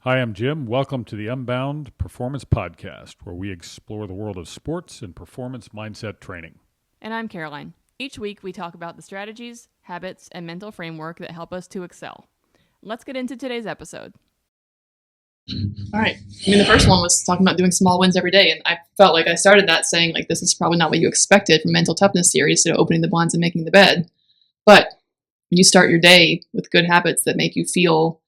Hi, I'm Jim. Welcome to the Unbound Performance Podcast, where we explore the world of sports and performance mindset training. And I'm Caroline. Each week we talk about the strategies, habits, and mental framework that help us to excel. Let's get into today's episode. All right. The first one was talking about doing small wins every day, and I felt like I started that saying, like, this is probably not what you expected from Mental Toughness series, opening the blinds and making the bed. But when you start your day with good habits that make you feel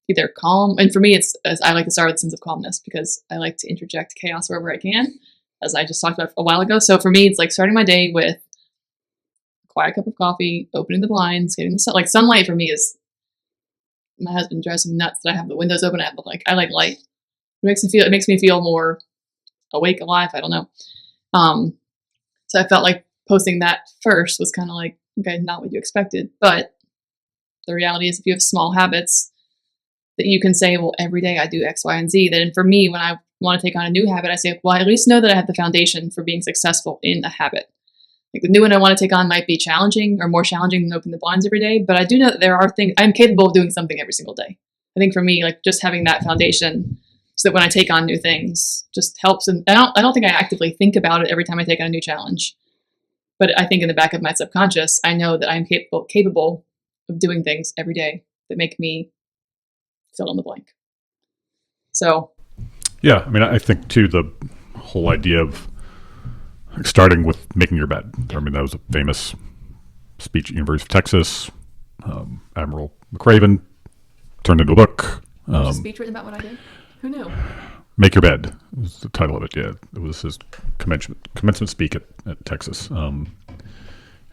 either calm, and for me, I like to start with a sense of calmness because I like to interject chaos wherever I can, as I just talked about a while ago. So for me, it's like starting my day with a quiet cup of coffee, opening the blinds, getting the sun. Like sunlight for me is, my husband drives me nuts that I have the windows open. I like light. It makes me feel more awake, alive. I don't know. So I felt like posting that first was kind of like, okay, not what you expected. But the reality is, if you have small habits that you can say, well, every day I do X, Y, and Z. Then for me, when I want to take on a new habit, I say, well, I at least know that I have the foundation for being successful in a habit. Like the new one I want to take on might be challenging or more challenging than open the blinds every day, but I do know that there are things I'm capable of doing something every single day. I think for me, like just having that foundation so that when I take on new things just helps. And I don't think I actively think about it every time I take on a new challenge, but I think in the back of my subconscious, I know that I'm capable of doing things every day that make me fill in the blank. So, yeah, I think too the whole idea of starting with making your bed. I mean, that was a famous speech at University of Texas. Admiral McRaven turned into a book. Was a speech written about what I did? Who knew? Make Your Bed was the title of it. Yeah, it was his commencement speak at Texas. And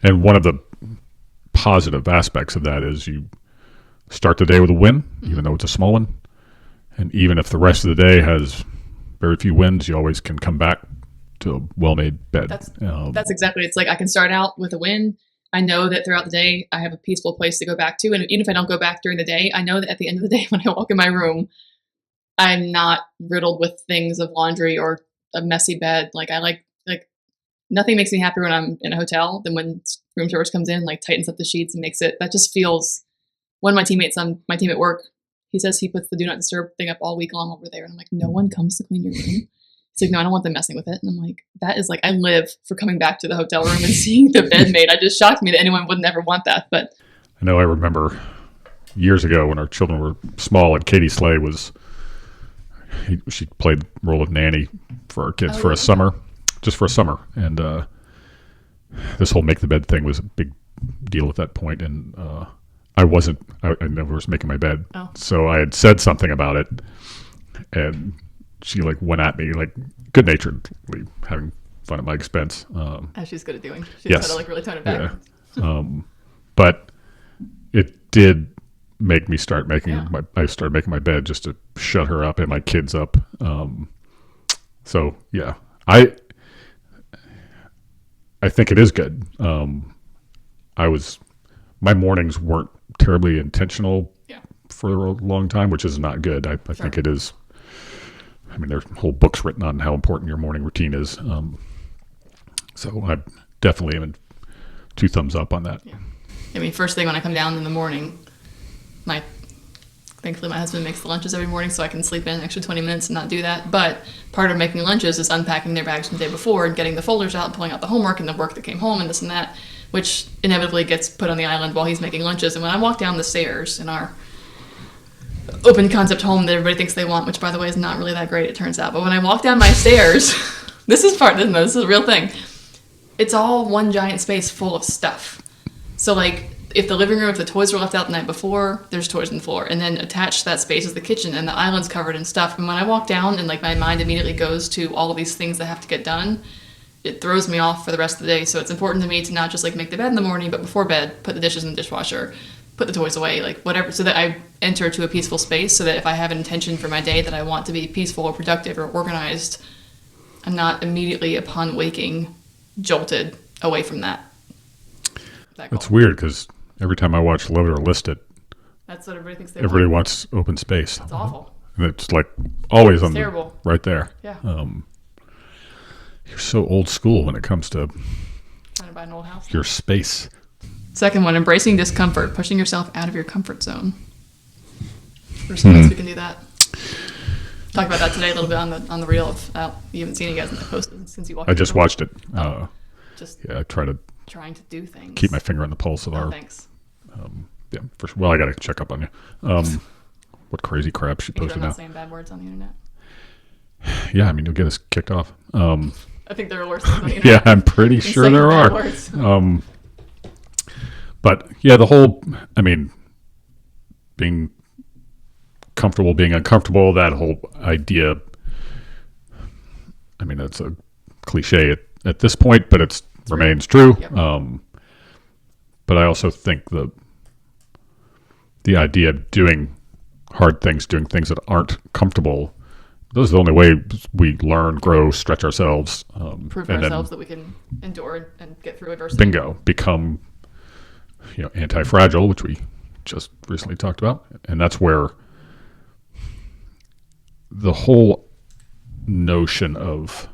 one of the positive aspects of that is you start the day with a win, even though it's a small one. And even if the rest of the day has very few wins, you always can come back to a well-made bed. That's exactly. It's like I can start out with a win. I know that throughout the day, I have a peaceful place to go back to. And even if I don't go back during the day, I know that at the end of the day, when I walk in my room, I'm not riddled with things of laundry or a messy bed. Like nothing makes me happier when I'm in a hotel than when room service comes in, like tightens up the sheets and that just feels. One of my my team at work, he says he puts the do not disturb thing up all week long over there. And I'm like, no one comes to clean your room. He's like, no, I don't want them messing with it. And I'm like, that is like, I live for coming back to the hotel room and seeing the bed made. It just shocked me that anyone would never want that. But I know I remember years ago when our children were small and Katie Slay she played the role of nanny for our kids for a summer, just for a summer. And this whole make the bed thing was a big deal at that point. And I never was making my bed. Oh. So I had said something about it, and she went at me good-naturedly, having fun at my expense. As she's good at doing. She's yes. Had to really tone it back. Yeah. But it did make me start I started making my bed just to shut her up and my kids up. So yeah, I think it is good. My mornings weren't terribly intentional for a long time, which is not good. I think it is. There's whole books written on how important your morning routine is. So I definitely am 2 thumbs up on that. Yeah. First thing when I come down in the morning, thankfully my husband makes the lunches every morning so I can sleep in an extra 20 minutes and not do that. But part of making lunches is unpacking their bags from the day before and getting the folders out and pulling out the homework and the work that came home and this and that, which inevitably gets put on the island while he's making lunches. And when I walk down the stairs in our open concept home that everybody thinks they want, which by the way is not really that great, it turns out. But when I walk down my stairs, this is a real thing. It's all one giant space full of stuff. So if the living room, if the toys were left out the night before, there's toys on the floor. And then attached to that space is the kitchen and the island's covered in stuff. And when I walk down and my mind immediately goes to all of these things that have to get done, it throws me off for the rest of the day. So it's important to me to not just make the bed in the morning, but before bed, put the dishes in the dishwasher, put the toys away, whatever, so that I enter to a peaceful space so that if I have an intention for my day that I want to be peaceful or productive or organized, I'm not immediately upon waking jolted away from that. That's weird because every time I watch Love It or List It, that's what everybody thinks they everybody wants open space. That's awful. And it's always on terrible. Right there. Yeah. You're so old school when it comes to trying to buy an old house. Your space. Second one, embracing discomfort, pushing yourself out of your comfort zone. For some of us, we can do that. talked about that today a little bit on the reel of you haven't seen it yet posted since you walked. I just watched it. Just I try to trying to do things. keep my finger on the pulse of our. Thanks. Yeah, for sure. Well, I got to check up on you. What crazy crap she posted I'm now? not saying bad words on the internet. Yeah, I mean, you'll get us kicked off. I think there are worse things on the internet. Yeah, I'm pretty sure there bad are. words. But yeah, the whole, I mean, being comfortable, being uncomfortable, that whole idea. I mean, that's a cliche at this point, but it remains true. Yep. But I also think the idea of doing hard things, doing things that aren't comfortable, those are the only way we learn, grow, stretch ourselves. Prove and ourselves that we can endure and get through adversity. Bingo, become anti-fragile, which we just recently talked about. And that's where the whole notion of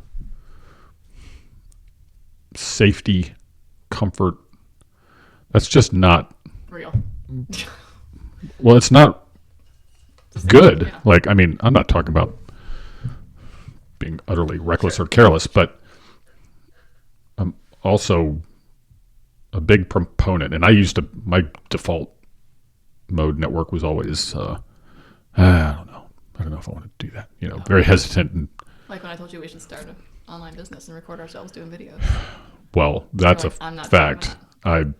safety, comfort, that's just not real. Well, it's not good. Yeah. Like, I mean, I'm not talking about being utterly reckless or careless, but I'm also a big proponent. And my default mode network was always, I don't know. I don't know if I want to do that. Very hesitant. And, Like when I told you we should start an online business and record ourselves doing videos. well, that's You're a like, I'm not fact. doing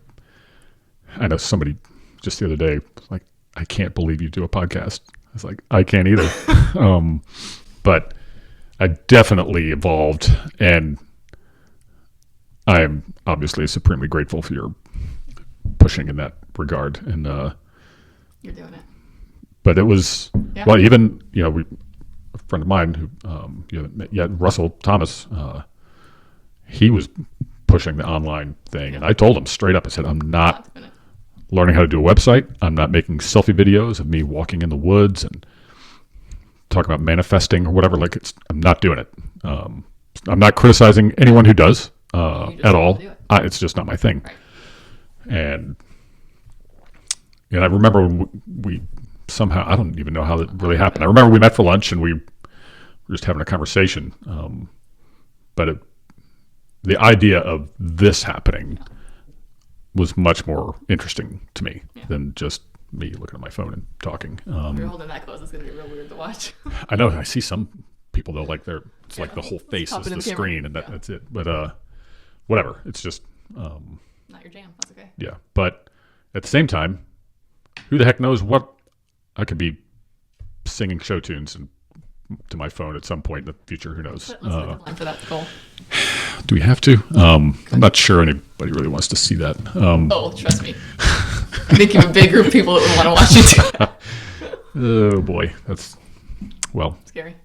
I know somebody just the other day was like, I can't believe you do a podcast. I was like, I can't either. But I definitely evolved, and I'm obviously supremely grateful for your pushing in that regard. And You're doing it. but it was Yeah. well, even a friend of mine who you haven't met yet, Russell Thomas. He was pushing the online thing, and I told him straight up. I said, I'm not Doing it. learning how to do a website. I'm not making selfie videos of me walking in the woods and talking about manifesting or whatever. I'm not doing it. I'm not criticizing anyone who does at all. do it. It's just not my thing. Right. And I remember when we somehow, I don't even know how that really happened. I remember we met for lunch and we were just having a conversation. But the idea of this happening was much more interesting to me than just me looking at my phone and talking. If you're holding that close, it's going to be real weird to watch. I know. I see some people though, like it's like the whole face pop is it in the the camera. screen, and that's it. But whatever. It's just Not your jam. That's okay. yeah. But at the same time, who the heck knows what I could be singing show tunes to my phone at some point in the future. Who knows? Let's put a deadline for that goal. Do we have to? I'm not sure anybody really wants to see that. Oh, trust me. I think you have a big group of people that would want to watch you do that. Oh boy, that's Scary.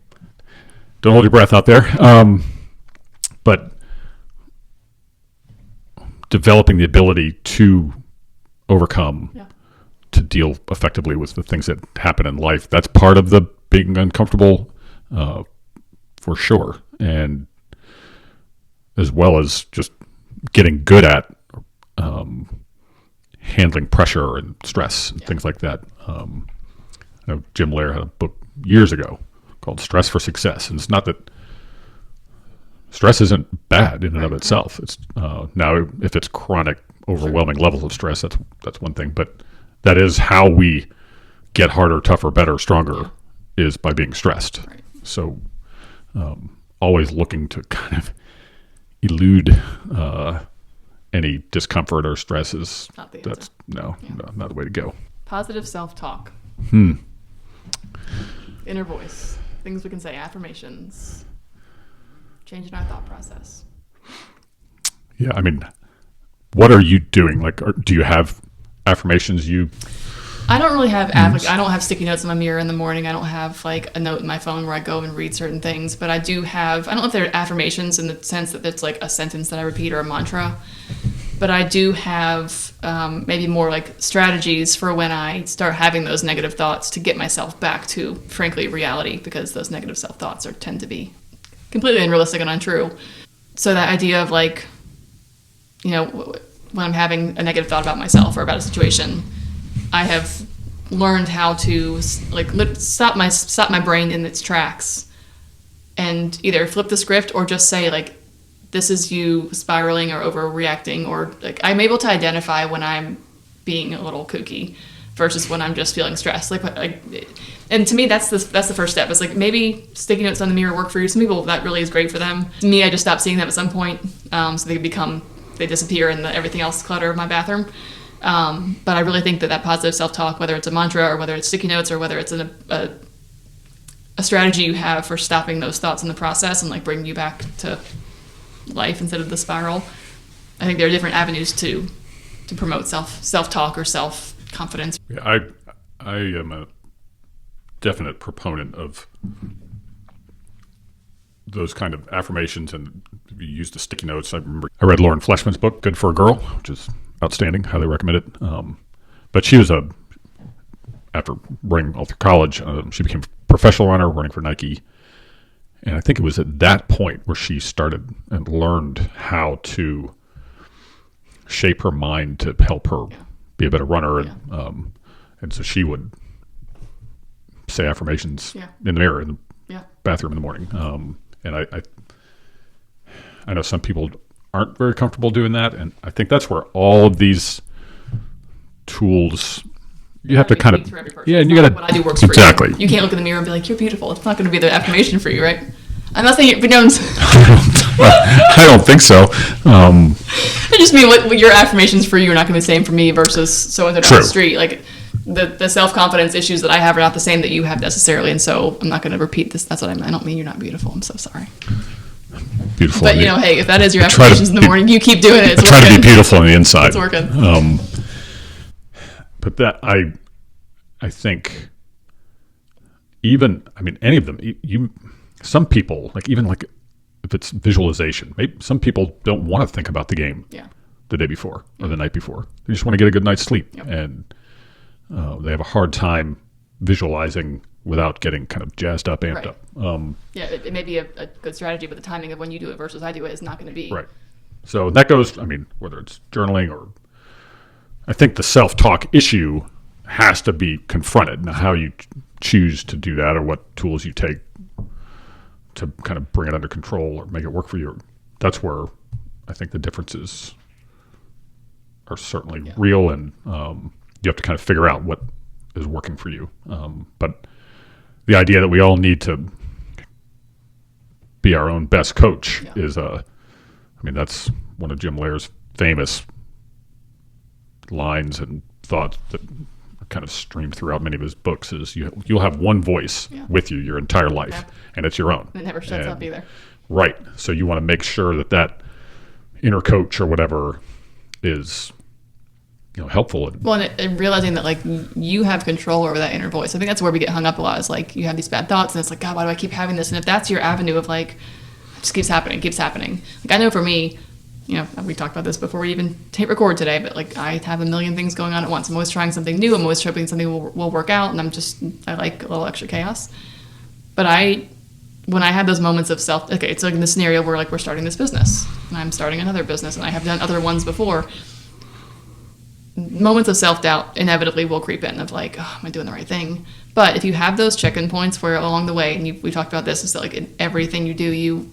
don't hold your breath out there. But developing the ability to overcome, to deal effectively with the things that happen in life, that's part of the being uncomfortable, for sure. And as well as just getting good at handling pressure and stress and things like that. I know Jim Lair had a book years ago called Stress for Success. And it's not that stress isn't bad in and of itself. It's now if it's chronic, overwhelming levels of stress, that's one thing. But that is how we get harder, tougher, better, stronger, is by being stressed. Right. So always looking to kind of elude any discomfort or stress is Not the that's answer. no, not the way to go. Positive self-talk. Inner voice. Things we can say. Affirmations. Changing our thought process. Yeah, I mean, what are you doing? Like, do you have affirmations you? I don't really have I don't have sticky notes in my mirror in the morning. I don't have like a note in my phone where I go and read certain things, but I do have, I don't know if they're affirmations in the sense that it's like a sentence that I repeat or a mantra, but I do have maybe more like strategies for when I start having those negative thoughts to get myself back to, frankly, reality, because those negative self-thoughts tend to be completely unrealistic and untrue. So that idea of like, when I'm having a negative thought about myself or about a situation, I have learned how to like stop my brain in its tracks and either flip the script or just say like, this is you spiraling or overreacting, or like I'm able to identify when I'm being a little kooky versus when I'm just feeling stressed. And to me, that's the first step. It's like maybe sticky notes on the mirror work for you. Some people that really is great for them. To me, I just stopped seeing them at some point, so they disappear in the everything else clutter of my bathroom. But I really think that positive self-talk, whether it's a mantra or whether it's sticky notes or whether it's a strategy you have for stopping those thoughts in the process and like bringing you back to life instead of the spiral. I think there are different avenues to promote self-talk or self-confidence. Yeah, I am a definite proponent of those kind of affirmations, and you use the sticky notes. I remember I read Lauren Fleshman's book, Good for a Girl, which is outstanding. Highly recommend it. But she was after running all through college, she became a professional runner, running for Nike. And I think it was at that point where she started and learned how to shape her mind to help her be a better runner. And so she would say affirmations in the mirror in the bathroom in the morning. And I know some people aren't very comfortable doing that. And I think that's where all of these tools, you have to kind of, and you got to, what I do works for exactly. You can't look in the mirror and be like, you're beautiful. It's not going to be the affirmation for you, right? I'm not saying it, no, I don't think so. I just mean what your affirmations for you are not going to be the same for me versus so-and-so down the street. Like the self-confidence issues that I have are not the same that you have necessarily, and so I'm not going to repeat this. That's what I mean. I don't mean you're not beautiful. I'm so sorry. Beautiful. But hey, if that is your affirmations in the morning, you keep doing it. It's try to be beautiful on the inside. It's working. But that I think any of them, some people, even if it's visualization, maybe some people don't want to think about the game the day before or the night before. They just want to get a good night's sleep. Yep. And they have a hard time visualizing without getting kind of jazzed up, amped up. It may be a good strategy, but the timing of when you do it versus I do it is not going to be. Right. So that goes, whether it's journaling or, I think the self-talk issue has to be confronted. Now, how you choose to do that or what tools you take to kind of bring it under control or make it work for you, that's where I think the differences are certainly real, and you have to kind of figure out what is working for you. But the idea that we all need to be our own best coach is, that's one of Jim Lair's famous lines and thoughts that kind of streamed throughout many of his books is you'll have one voice with you your entire life, and it's your own. It never shuts up either. Right. So you want to make sure that inner coach or whatever is helpful. And realizing that you have control over that inner voice. I think that's where we get hung up a lot, is you have these bad thoughts and it's like, God, why do I keep having this? And if that's your avenue of it just keeps happening. I know for me, we talked about this before we even hit record today, but I have a million things going on at once. I'm always trying something new. I'm always hoping something will work out, and I like a little extra chaos. But when I had those moments of it's like in the scenario where we're starting this business and I'm starting another business and I have done other ones before, moments of self-doubt inevitably will creep in of am I doing the right thing? But if you have those check-in points where along the way, and we talked about this, is that in everything you do, you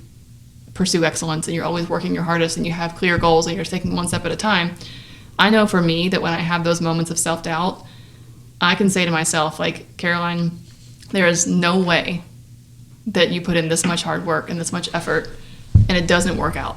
pursue excellence and you're always working your hardest and you have clear goals and you're taking one step at a time. I know for me that when I have those moments of self-doubt, I can say to myself, Caroline, there is no way that you put in this much hard work and this much effort and it doesn't work out.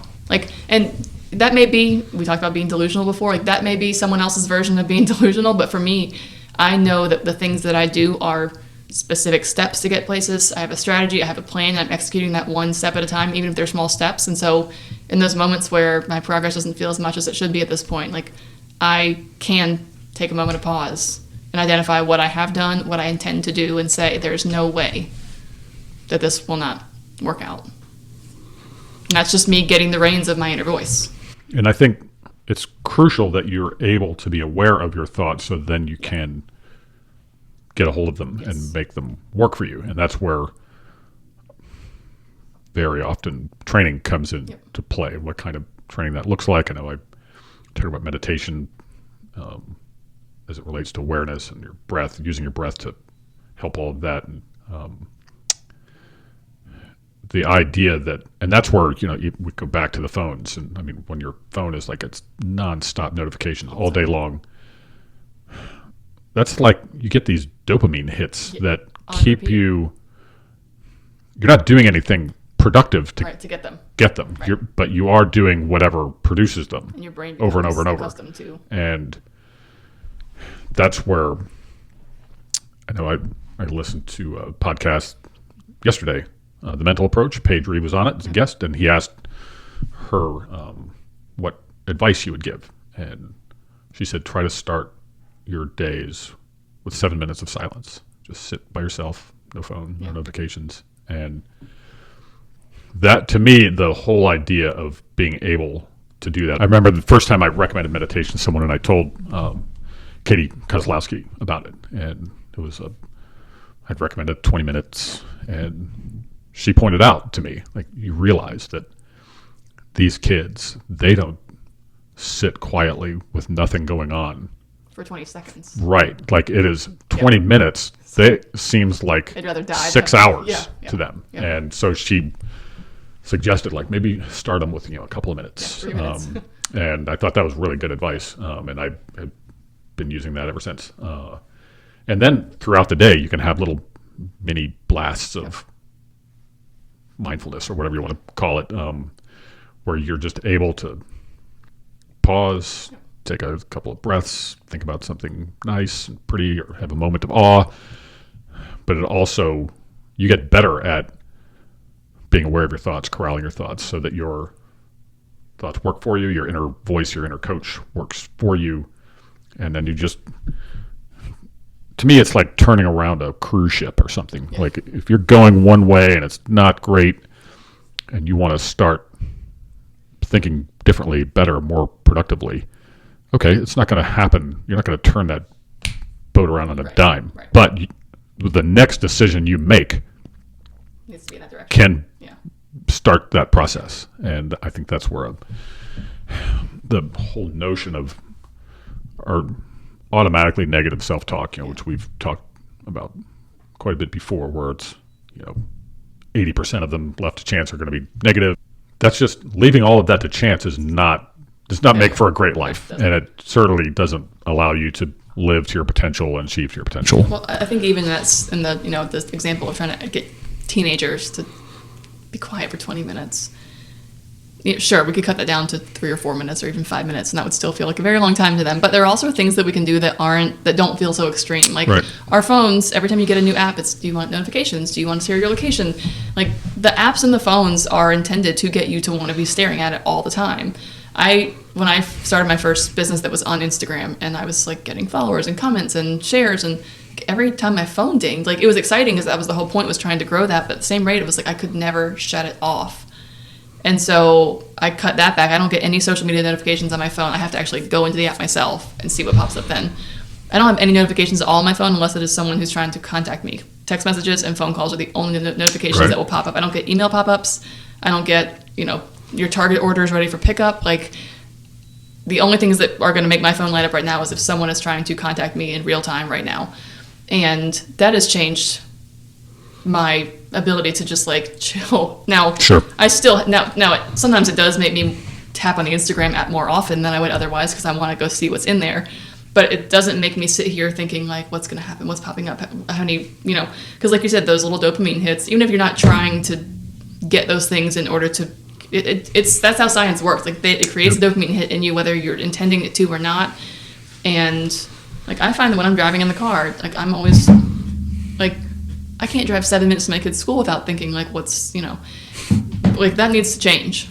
And that may be, we talked about being delusional before, that may be someone else's version of being delusional, but for me, I know that the things that I do are specific steps to get places. I have a strategy, I have a plan, I'm executing that one step at a time, even if they're small steps. And so in those moments where my progress doesn't feel as much as it should be at this point, I can take a moment to pause and identify what I have done, what I intend to do, and say there's no way that this will not work out. And that's just me getting the reins of my inner voice. And I think it's crucial that you're able to be aware of your thoughts, so then you can get a hold of them and make them work for you. And that's where very often training comes into play, what kind of training that looks like. I know I talk about meditation as it relates to awareness and your breath, using your breath to help all of that. And the idea that, and that's where, we go back to the phones. And I mean, when your phone is like, it's nonstop notifications all day long, that's like you get these dopamine hits that keep repeat. you're not doing anything productive to get them. Right. But you are doing whatever produces them, And your brain over and becomes over and over. accustomed to. And that's where I know I listened to a podcast yesterday, The Mental Approach. Paige Reed was on it as a guest, and he asked her what advice she would give. And she said, try to start your days with 7 minutes of silence. Just sit by yourself, no phone, no notifications. And that, to me, the whole idea of being able to do that. I remember the first time I recommended meditation to someone, and I told Katie Kozlowski about it. And it was I'd recommended 20 minutes, and she pointed out to me, like, you realize that these kids, they don't sit quietly with nothing going on For 20 seconds. right. Like, it is 20 minutes. They seems like They'd rather die 6 than- hours Yeah. to them. Yeah. And so she suggested, like, maybe start them with, a couple of minutes. 3 minutes. And I thought that was really good advice. And I've been using that ever since. And then throughout the day, you can have little mini blasts of mindfulness, or whatever you want to call it, where you're just able to pause, take a couple of breaths, think about something nice and pretty, or have a moment of awe. But it also, you get better at being aware of your thoughts, corralling your thoughts, so that your thoughts work for you, your inner voice, your inner coach works for you. And then you just, to me, it's like turning around a cruise ship or something. Yeah. Like, if you're going one way and it's not great, and you want to start thinking differently, better, more productively, okay, it's not going to happen. You're not going to turn that boat around on a dime. Right. But the next decision you make Needs to be in that direction. can Yeah. start that process. And I think that's where the whole notion of our automatically negative self-talk, which we've talked about quite a bit before, where it's, 80% of them left to chance are going to be negative. That's just leaving all of that to chance does not make for a great life. And it certainly doesn't allow you to live to your potential and achieve to your potential. Well, I think even that's in the, this example of trying to get teenagers to be quiet for 20 minutes. Sure, we could cut that down to 3 or 4 minutes or even 5 minutes, and that would still feel like a very long time to them. But there are also things that we can do that don't feel so extreme. Like our phones, every time you get a new app, it's, do you want notifications? Do you want to share your location? Like, the apps in the phones are intended to get you to want to be staring at it all the time. When I started my first business that was on Instagram, and I was like getting followers and comments and shares, and every time my phone dinged, like, it was exciting because that was the whole point, was trying to grow that. But at the same rate, it was like I could never shut it off. And so I cut that back. I don't get any social media notifications on my phone. I have to actually go into the app myself and see what pops up then. I don't have any notifications at all on my phone unless it is someone who's trying to contact me. Text messages and phone calls are the only notifications that will pop up. I don't get email pop-ups. I don't get, your Target orders ready for pickup. Like, the only things that are going to make my phone light up right now is if someone is trying to contact me in real time right now. And that has changed my ability to just like chill. Now, Sure. I still sometimes it does make me tap on the Instagram app more often than I would otherwise, because I want to go see what's in there. But it doesn't make me sit here thinking like, what's going to happen, what's popping up, how many, because like you said, those little dopamine hits, even if you're not trying to get those things in order to, that's how science works. Like, it creates a dopamine hit in you whether you're intending it to or not. And like, I find that when I'm driving in the car, like, I'm always like, I can't drive 7 minutes to my kid's school without thinking like, what's, like, that needs to change.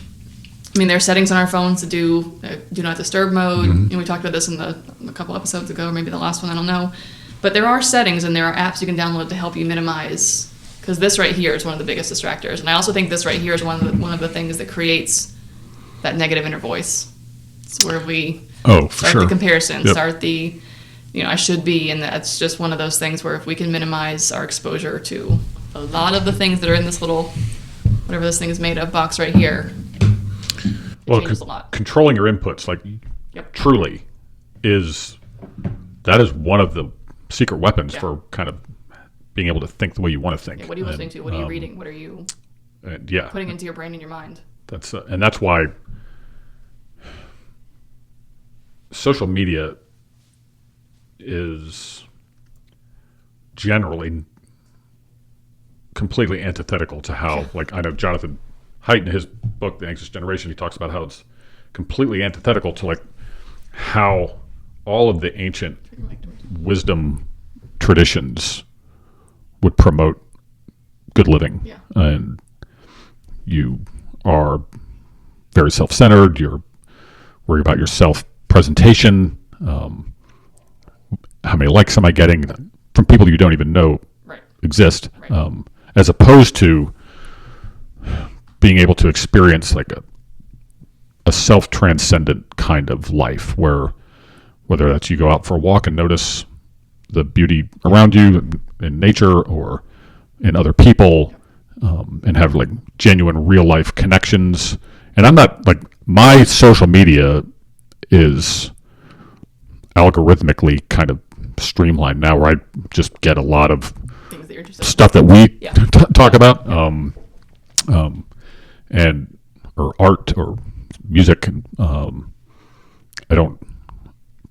I mean, there are settings on our phones to do not disturb mode. Mm-hmm. And we talked about this in a couple episodes ago, or maybe the last one, I don't know. But there are settings and there are apps you can download to help you minimize, because this right here is one of the biggest distractors. And I also think this right here is one of the things that creates that negative inner voice. It's where we start the comparison, start the, I should be, and that's just one of those things where if we can minimize our exposure to a lot of the things that are in this little, whatever this thing is made of, box right here, changes a lot. Controlling your inputs, like, truly is that is one of the secret weapons Yeah. for kind of being able to think the way you want to think. Yeah, what are you listening to? What are you reading? What are you Yeah, putting into your brain and your mind? that's why social media is generally completely antithetical to how, like, I know Jonathan Haidt in his book The Anxious Generation, he talks about how it's completely antithetical to like how all of the ancient wisdom traditions would promote good living. Yeah. And you are very self-centered, you're worried about your self-presentation, how many likes am I getting from people you don't even know Right. exist, Right. as opposed to being able to experience like a self-transcendent kind of life where, whether that's you go out for a walk and notice the beauty around you in nature or in other people, and have like genuine real life connections. And I'm not like, my social media is algorithmically kind of streamlined now, where I just get a lot of Things that you're interested in. stuff that we Yeah. talk about, and or art or music. I don't.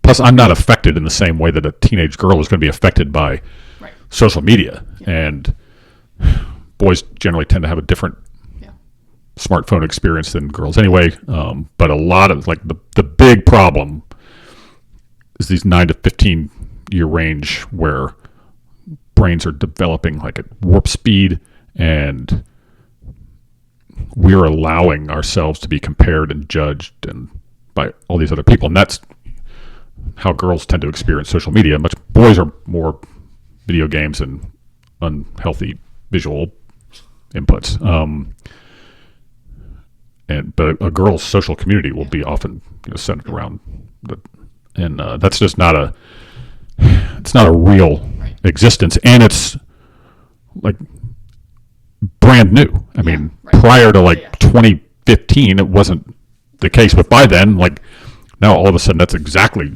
Plus, I'm not affected in the same way that a teenage girl is going to be affected by Right. social media, Yeah. and boys generally tend to have a different Yeah. smartphone experience than girls anyway. But a lot of like the big problem is these 9 to 15 year range where brains are developing like at warp speed, and we're allowing ourselves to be compared and judged and by all these other people. And that's how girls tend to experience social media. Much boys are more video games and unhealthy visual inputs. But a girl's social community will be often centered around that's just not a real Right. existence, and it's like brand new. I mean, right. prior to like Yeah. 2015, it wasn't the case, but by then, like now, all of a sudden, that's exactly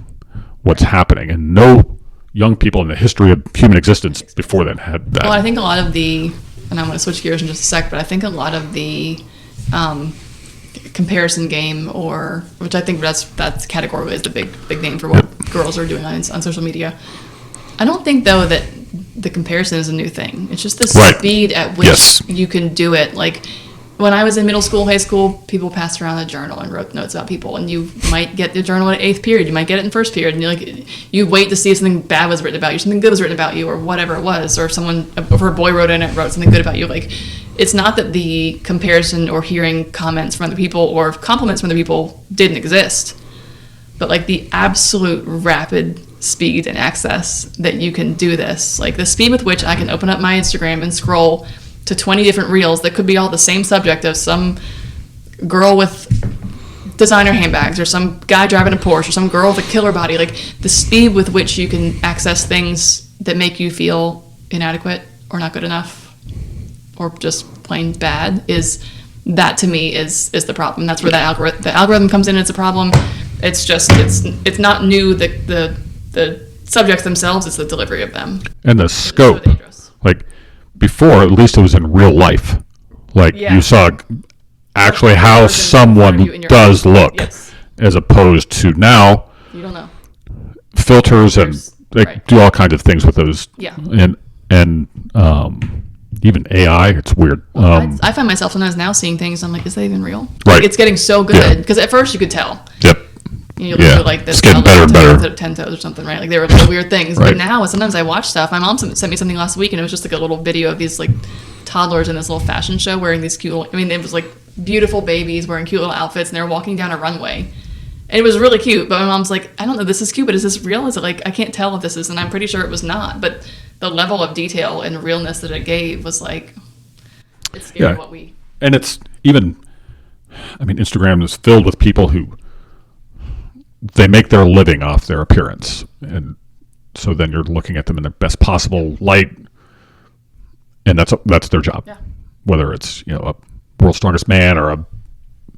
what's happening, and no young people in the history of human existence before then had that. Well, I think a lot of the, and I'm going to switch gears in just a sec, but I think a lot of the comparison game, or which I think that's categorically is the big name for what girls are doing on social media. I don't think though that the comparison is a new thing. It's just the Right. speed at which Yes. you can do it. Like when I was in middle school, high school, people passed around a journal and wrote notes about people, and you might get the journal in 8th period, you might get it in 1st period, and you wait to see if something bad was written about you, something good was written about you, or whatever it was, or a boy wrote in it, wrote something good about you. Like, it's not that the comparison or hearing comments from other people or compliments from other people didn't exist, but like the absolute rapid speed and access that you can do this, like the speed with which I can open up my Instagram and scroll to 20 different reels that could be all the same subject of some girl with designer handbags or some guy driving a Porsche or some girl with a killer body. Like the speed with which you can access things that make you feel inadequate or not good enough or just plain bad is that to me is the problem. That's where the algorithm comes in. It's a problem. It's just it's not new the subjects themselves, it's the delivery of them. And the It's scope, so dangerous. like before, at least it was in real life. Like Yeah. you saw actually Like, how the person in front of you someone in your does eyes. look, Yes. as opposed to now You don't know. filters and they Right. do all kinds of things with those. Yeah. And even AI, it's weird. I find myself sometimes now seeing things. I'm like, is that even real? Right. Like, it's getting so Yeah. good because at first you could tell. Yep. You look Yeah. at like this. It's getting better and better. 10 toes or something, right? Like they were little weird things. Right. But now sometimes I watch stuff. My mom sent me something last week, and it was just like a little video of these like toddlers in this little fashion show wearing these cute. I mean, it was like beautiful babies wearing cute little outfits, and they were walking down a runway. And it was really cute. But my mom's like, I don't know, this is cute, but is this real? Is it like, I can't tell if this is, and I'm pretty sure it was not. But the level of detail and realness that it gave was like, it's scary Yeah. what we. And it's even, I mean, Instagram is filled with people who they make their living off their appearance. And so then you're looking at them in the best possible light. And that's their job. Yeah. Whether it's, a world's strongest man or a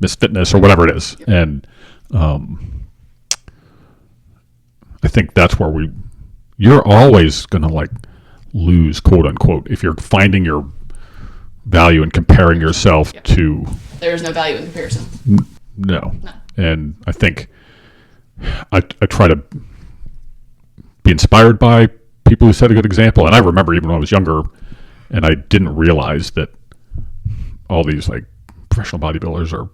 Miss Fitness or whatever it is. Yep. And I think that's where we you're always going to like lose, quote unquote, if you're finding your value and comparing yourself to. There's no value in comparison. No. And I think I try to be inspired by people who set a good example. And I remember even when I was younger and I didn't realize that all these like professional bodybuilders or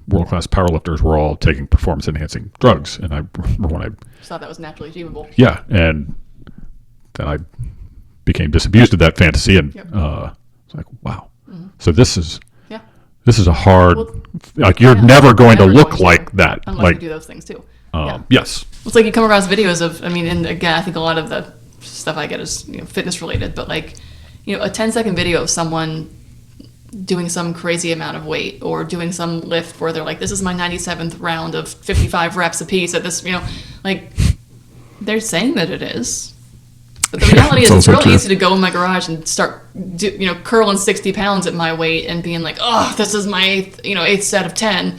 world-class powerlifters were all taking performance-enhancing drugs. And I remember when I thought that was naturally achievable. Yeah. And then I became disabused of that fantasy and it's like, wow. So this is a hard, like you're never going to look like that. Unless like you do those things too. Yes. It's like you come across videos of, I mean, and again, I think a lot of the stuff I get is fitness related, but like, a 10-second video of someone doing some crazy amount of weight or doing some lift where they're like, this is my 97th round of 55 reps apiece at this, like they're saying that it is. But the reality is it's really easy to go in my garage and start, curling 60 pounds at my weight and being like, oh, this is my eighth set of 10.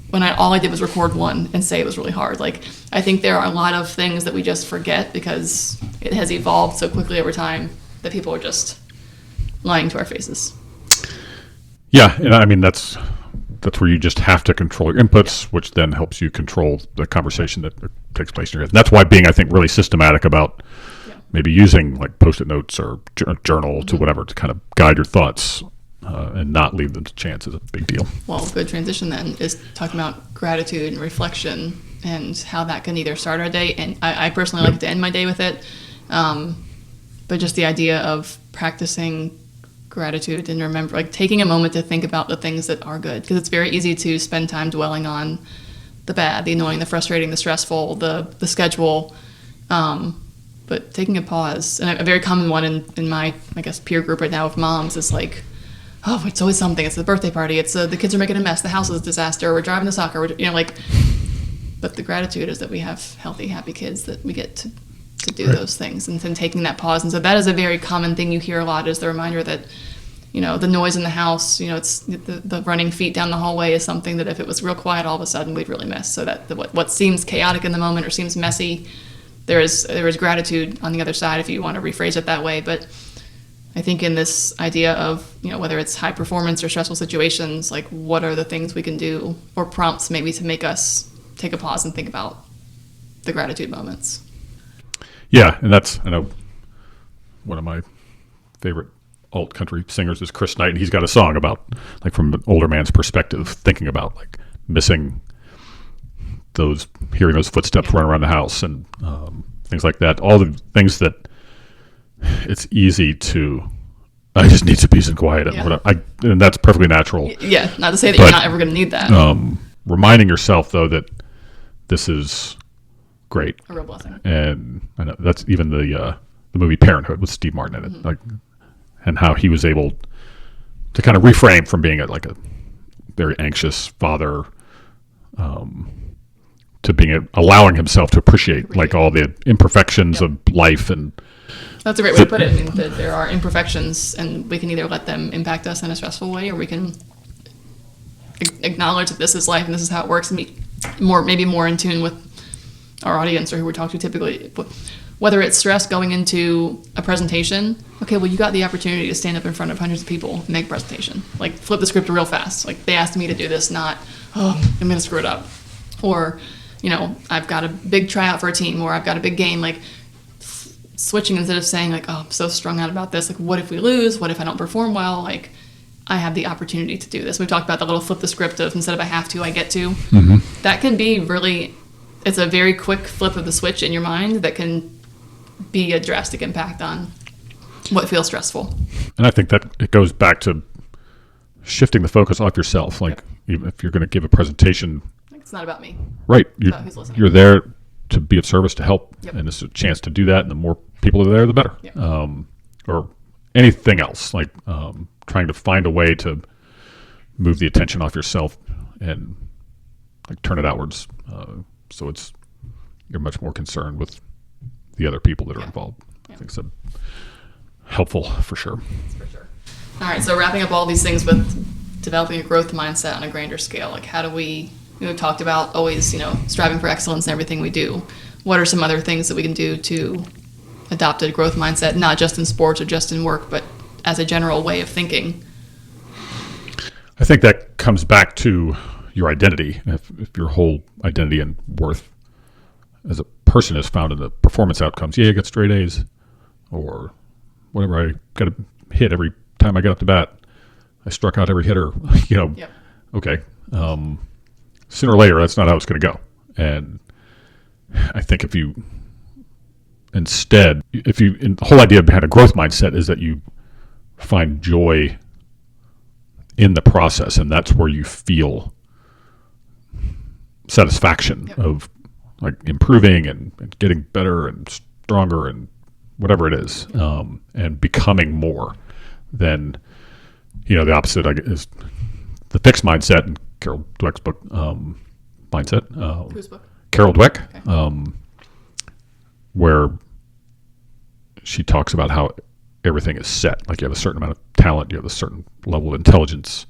When all I did was record one and say it was really hard. Like, I think there are a lot of things that we just forget because it has evolved so quickly over time that people are just lying to our faces. Yeah, and I mean, that's where you just have to control your inputs, which then helps you control the conversation that takes place in your head. And that's why being, I think, really systematic about maybe using like Post-it notes or journal to whatever to kind of guide your thoughts and not leave them to chance is a big deal. Well, good transition then is talking about gratitude and reflection and how that can either start our day, and I personally like to end my day with it, but just the idea of practicing gratitude and remember, like taking a moment to think about the things that are good, because it's very easy to spend time dwelling on the bad, the annoying, the frustrating, the stressful, the schedule, but taking a pause. And a very common one in my, I guess, peer group right now of moms is like, oh, it's always something. It's the birthday party. It's the kids are making a mess. The house is a disaster. We're driving to soccer. But the gratitude is that we have healthy, happy kids that we get to do those things, and then taking that pause. And so that is a very common thing you hear a lot, is the reminder that, the noise in the house, it's the running feet down the hallway is something that if it was real quiet, all of a sudden we'd really miss. So that what seems chaotic in the moment or seems messy, there is gratitude on the other side, if you want to rephrase it that way. But I think in this idea of, whether it's high performance or stressful situations, like what are the things we can do, or prompts maybe to make us take a pause and think about the gratitude moments. Yeah, and that's, I know one of my favorite alt country singers is Chris Knight, and he's got a song about, like, from an older man's perspective, thinking about like missing hearing those footsteps running around the house and things like that. All the things that it's easy to, I just need some peace and quiet, and that's perfectly natural. Yeah, not to say that you're not ever going to need that. Reminding yourself though that this is great, a real blessing. And I know that's even the movie Parenthood with Steve Martin in it, like, and how he was able to kind of reframe from being a very anxious father to being allowing himself to appreciate like all the imperfections of life. And that's a great way to put it. I mean, that there are imperfections, and we can either let them impact us in a stressful way, or we can acknowledge that this is life and this is how it works, and be maybe more in tune with our audience or who we talk to typically. Whether it's stress going into a presentation, okay, well, you got the opportunity to stand up in front of hundreds of people and make a presentation. Like, flip the script real fast. Like, they asked me to do this, not, oh, I'm going to screw it up. Or, I've got a big tryout for a team, or I've got a big game. Like, switching instead of saying, like, oh, I'm so strung out about this. Like, what if we lose? What if I don't perform well? Like, I have the opportunity to do this. We've talked about the little flip the script of instead of I have to, I get to. Mm-hmm. That can be really, it's a very quick flip of the switch in your mind that can be a drastic impact on what feels stressful. And I think that it goes back to shifting the focus off yourself. Like, even if you're going to give a presentation, it's not about me. Right. You're there to be of service, to help. Yep. And it's a chance to do that. And the more people are there, the better. Yep. Or anything else, like trying to find a way to move the attention off yourself and like turn it outwards. So you're much more concerned with the other people that are involved. Yeah. I think it's helpful for sure. That's for sure. All right. So wrapping up all these things with developing a growth mindset on a grander scale, like how do we, talked about always, striving for excellence in everything we do. What are some other things that we can do to adopted a growth mindset, not just in sports or just in work, but as a general way of thinking. I think that comes back to your identity. If your whole identity and worth as a person is found in the performance outcomes, I got straight A's, or whatever, I got a hit every time I got up to bat, I struck out every hitter, Yep. Okay. Sooner or later, that's not how it's going to go. And I think the whole idea behind a growth mindset is that you find joy in the process, and that's where you feel satisfaction of like improving and getting better and stronger and whatever it is, and becoming more than, the opposite is the fixed mindset in Carol Dweck's book, Mindset. Whose book? Carol Dweck, Okay. Where she talks about how everything is set. Like you have a certain amount of talent, you have a certain level of intelligence,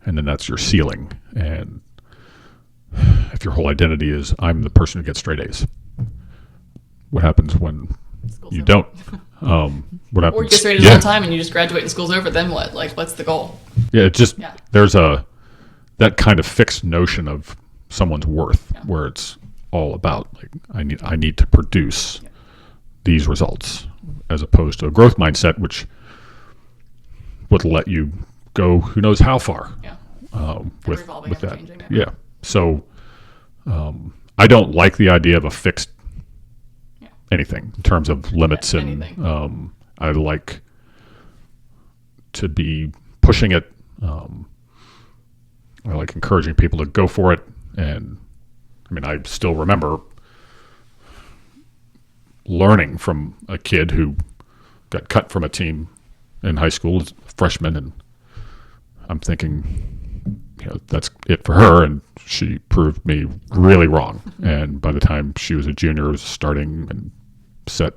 and then that's your ceiling. And if your whole identity is, I'm the person who gets straight A's, what happens when School's you over. don't? What happens? Or you get straight A's on time and you just graduate and school's over, then what? Like, what's the goal? Yeah, it just, Yeah. there's that kind of fixed notion of someone's worth, where it's all about like I need to produce these results, as opposed to a growth mindset, which would let you go who knows how far. Yeah. With Ever-evolving, that. ever-changing, Yeah. So I don't like the idea of a fixed anything in terms of limits, and anything. I like to be pushing it. I like encouraging people to go for it. And I mean, I still remember learning from a kid who got cut from a team in high school as a freshman, and I'm thinking, that's it for her, and she proved me really wrong. And by the time she was a junior, was starting and set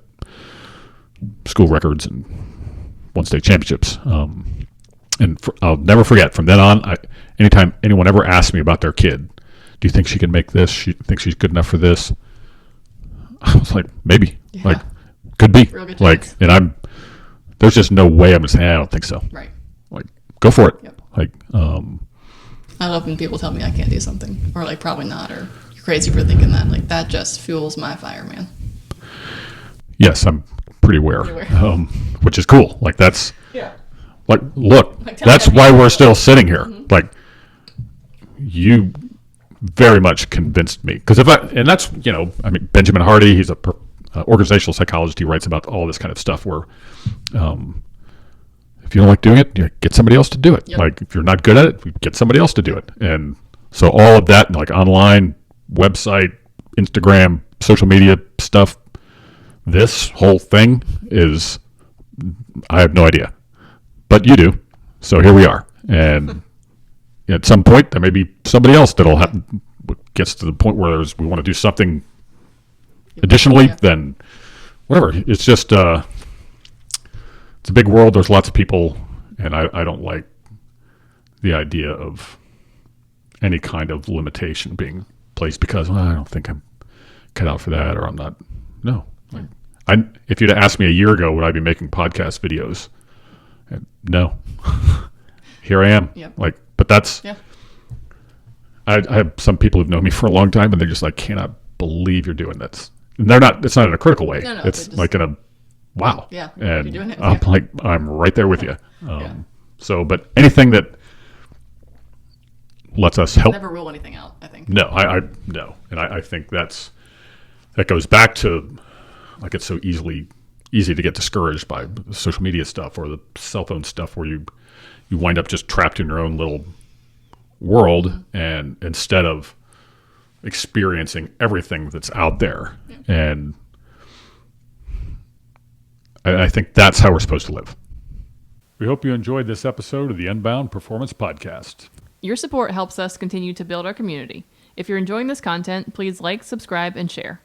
school records and won state championships. I'll never forget, from then on, anytime anyone ever asked me about their kid, do you think she can make this? She thinks she's good enough for this? I was like, maybe. Yeah. Like, could be. Real good Like, chance. and there's just no way I'm going to say, I don't think so. Right. Like, go for it. Yep. Like, I love when people tell me I can't do something, or like probably not, or you're crazy for thinking that. Like, that just fuels my fire, man. yes, I'm pretty aware, which is cool. Like, that's, like, look, Like, tell that's me why how you we're feel. still sitting here. Like, you very much convinced me. Because and that's, Benjamin Hardy, he's a organizational psychologist. He writes about all this kind of stuff where, if you don't like doing it, get somebody else to do it. Yep. Like, if you're not good at it, get somebody else to do it. And so all of that, like online, website, Instagram, social media stuff, this whole thing is, I have no idea. But you do. So here we are. And at some point, there may be somebody else that'll gets to the point where we want to do something additionally, then whatever. It's just, it's a big world. There's lots of people. And I don't like the idea of any kind of limitation being placed because, I don't think I'm cut out for that, or I'm not. No. If you'd asked me a year ago, would I be making podcast videos? And no. Here I am. Yep. Like, but that's, I have some people who've known me for a long time, and they're just like, cannot believe you're doing this. And it's not in a critical way. No, it's just, like in a, wow. Yeah. And You're doing it. I'm like, I'm right there with you. So, but anything that lets us help. Never rule anything out, I think. No, no. And I think that goes back to, like, it's so easy to get discouraged by the social media stuff or the cell phone stuff, where you wind up just trapped in your own little world, and instead of experiencing everything that's out there. And I think that's how we're supposed to live. We hope you enjoyed this episode of the Unbound Performance Podcast. Your support helps us continue to build our community. If you're enjoying this content, please like, subscribe, and share.